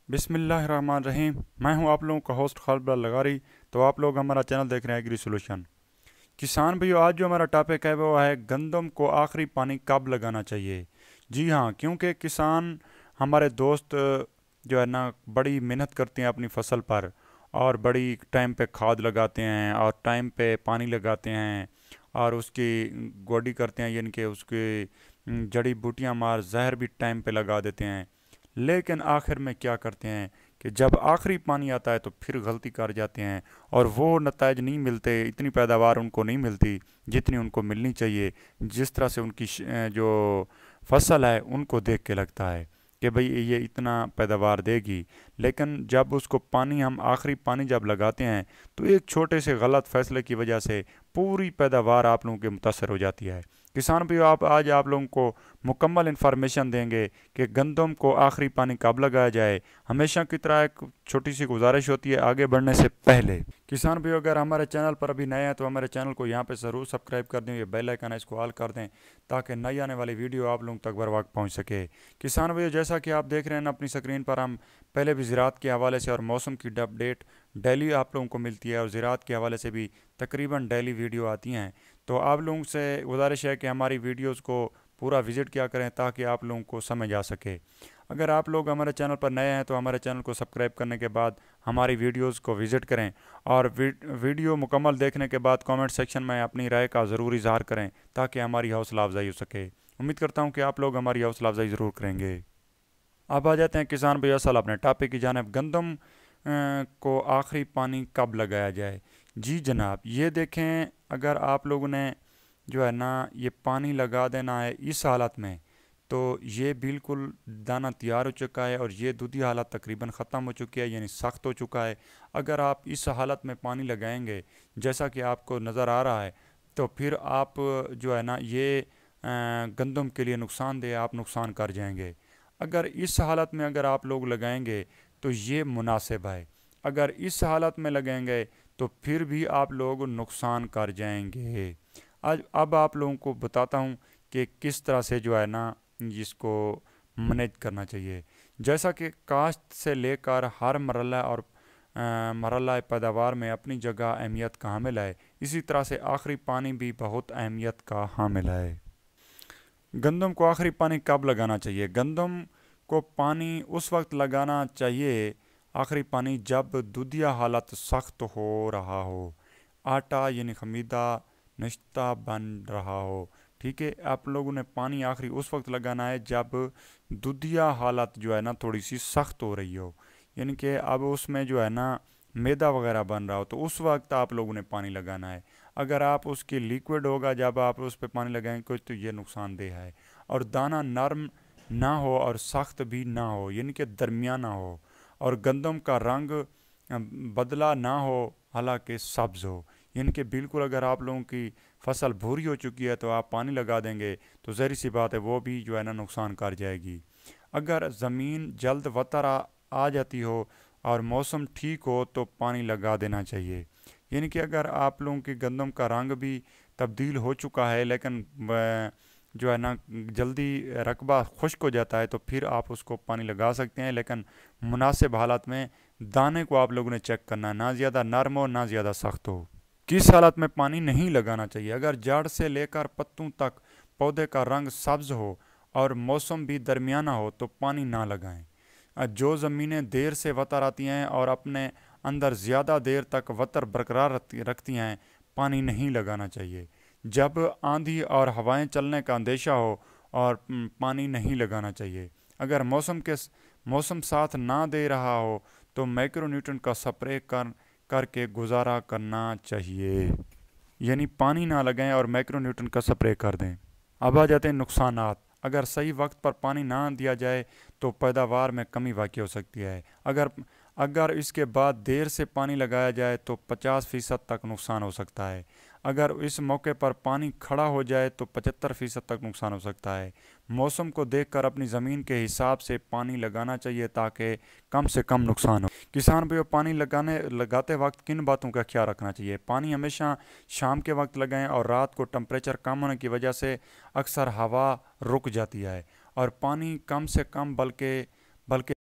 बिस्मिल्लाहिर्रहमानिर्रहीम। मैं हूं आप लोगों का होस्ट खालिद लगारी। तो आप लोग हमारा चैनल देख रहे हैं एग्री सोल्यूशन। किसान भाइयों, आज जो हमारा टॉपिक है वो है गंदम को आखिरी पानी कब लगाना चाहिए। जी हाँ, क्योंकि किसान हमारे दोस्त जो है ना बड़ी मेहनत करते हैं अपनी फसल पर, और बड़ी टाइम पे खाद लगाते हैं और टाइम पे पानी लगाते हैं और उसकी गोडी करते हैं, यानी कि उसकी जड़ी बूटियां मार जहर भी टाइम पे लगा देते हैं। लेकिन आखिर में क्या करते हैं कि जब आखिरी पानी आता है तो फिर गलती कर जाते हैं और वो नताइज नहीं मिलते, इतनी पैदावार उनको नहीं मिलती जितनी उनको मिलनी चाहिए। जिस तरह से उनकी जो फसल है उनको देख के लगता है कि भाई ये इतना पैदावार देगी, लेकिन जब उसको पानी हम आखिरी पानी जब लगाते हैं तो एक छोटे से गलत फैसले की वजह से पूरी पैदावार आप लोगों के मुतासर हो जाती है। किसान भी आप आज आप लोगों को मुकम्मल इन्फॉर्मेशन देंगे कि गंदम को आखिरी पानी कब लगाया जाए। हमेशा की तरह एक छोटी सी गुजारिश होती है आगे बढ़ने से पहले। किसान भी अगर हमारे चैनल पर अभी नए हैं तो हमारे चैनल को यहाँ पे ज़रूर सब्सक्राइब कर दें, ये बेल आइकन है इसको ऑल कर दें ताकि नई आने वाली वीडियो आप लोगों तक बर वक्त पहुँच सके। किसान भाइयों, जैसा कि आप देख रहे हैं ना अपनी स्क्रीन पर, हम पहले भी ज़राअत के हवाले से और मौसम की अपडेट डेली आप लोगों को मिलती है और ज़राअत के हवाले से भी तकरीबन डेली वीडियो आती हैं। तो आप लोगों से गुजारिश है कि हमारी वीडियोस को पूरा विज़िट किया करें ताकि आप लोगों को समझ आ सके। अगर आप लोग हमारे चैनल पर नए हैं तो हमारे चैनल को सब्सक्राइब करने के बाद हमारी वीडियोस को विज़िट करें और वीडियो मुकम्मल देखने के बाद कमेंट सेक्शन में अपनी राय का ज़रूर इजहार करें ताकि हमारी हौसला अफजाई हो सके। उम्मीद करता हूँ कि आप लोग हमारी हौसला अफजाई ज़रूर करेंगे। अब आ जाते हैं किसान भैया असल अपने टॉपिक की जानिब, गंदम को आखिरी पानी कब लगाया जाए। जी जनाब, ये देखें, अगर आप लोगों ने जो है ना ये पानी लगा देना है इस हालत में तो ये बिल्कुल दाना तैयार हो चुका है और ये दूधी हालत तकरीबन ख़त्म हो चुकी है, यानी सख्त हो चुका है। अगर आप इस हालत में पानी लगाएंगे जैसा कि आपको नज़र आ रहा है तो फिर आप जो है ना ये गंदम के लिए नुकसानदेह, आप नुकसान कर जाएंगे। अगर इस हालत में अगर आप लोग लगाएंगे तो ये मुनासिब है, अगर इस हालत में लगाएंगे तो फिर भी आप लोग नुकसान कर जाएंगे। आज अब आप लोगों को बताता हूँ कि किस तरह से जो है ना इसको मैनेज करना चाहिए। जैसा कि काश्त से लेकर हर मरला और मरला पैदावार में अपनी जगह अहमियत का हामिल है, इसी तरह से आखिरी पानी भी बहुत अहमियत का हामिल है। गंदम को आखिरी पानी कब लगाना चाहिए। गंदम को पानी उस वक्त लगाना चाहिए आखिरी पानी जब दूधिया हालत सख्त हो रहा हो, आटा यानी खमीदा नश्ता बन रहा हो। ठीक है, आप लोगों ने पानी आखिरी उस वक्त लगाना है जब दूधिया हालत जो है ना थोड़ी सी सख्त हो रही हो, यानी कि अब उसमें जो है ना मैदा वगैरह बन रहा हो, तो उस वक्त आप लोगों ने पानी लगाना है। अगर आप उसकी लिक्विड होगा जब आप उस पर पानी लगाएंगे तो ये नुकसानदेह है। और दाना नरम ना हो और सख्त भी ना हो, यानी कि दरमियाना हो, और गंदम का रंग बदला ना हो हालांकि सब्ज़ हो, यानी कि बिल्कुल अगर आप लोगों की फसल भूरी हो चुकी है तो आप पानी लगा देंगे तो ज़ाहिर सी बात है वो भी जो है ना नुकसान कर जाएगी। अगर ज़मीन जल्द वतर आ जाती हो और मौसम ठीक हो तो पानी लगा देना चाहिए। यानी कि अगर आप लोगों की गंदम का रंग भी तब्दील हो चुका है लेकिन जो है ना जल्दी रकबा खुश्क हो जाता है तो फिर आप उसको पानी लगा सकते हैं, लेकिन मुनासिब हालत में दाने को आप लोगों ने चेक करना है, ना ज़्यादा नरम हो ना ज़्यादा सख्त हो। किस हालत में पानी नहीं लगाना चाहिए। अगर जड़ से लेकर पत्तों तक पौधे का रंग सब्ज़ हो और मौसम भी दरमियाना हो तो पानी ना लगाएं। जो ज़मीनें देर से वतर आती हैं और अपने अंदर ज़्यादा देर तक वतर बरकरार रखती हैं, पानी नहीं लगाना चाहिए। जब आंधी और हवाएं चलने का अंदेशा हो और पानी नहीं लगाना चाहिए। अगर मौसम साथ ना दे रहा हो तो माइक्रोन्यूट्रन का स्प्रे करके गुजारा करना चाहिए, यानी पानी ना लगाएं और माइक्रोन्यूट्रन का स्प्रे कर दें। अब आ जाते हैं नुकसानात। अगर सही वक्त पर पानी ना दिया जाए तो पैदावार में कमी वाक़ई हो सकती है। अगर अगर इसके बाद देर से पानी लगाया जाए तो 50% तक नुकसान हो सकता है। अगर इस मौके पर पानी खड़ा हो जाए तो 75% तक नुकसान हो सकता है। मौसम को देखकर अपनी ज़मीन के हिसाब से पानी लगाना चाहिए ताकि कम से कम नुकसान हो। किसान भाइयों, पानी लगाते वक्त किन बातों का ख्याल रखना चाहिए। पानी हमेशा शाम के वक्त लगाएं और रात को टेम्परेचर कम होने की वजह से अक्सर हवा रुक जाती है और पानी कम से कम बल्कि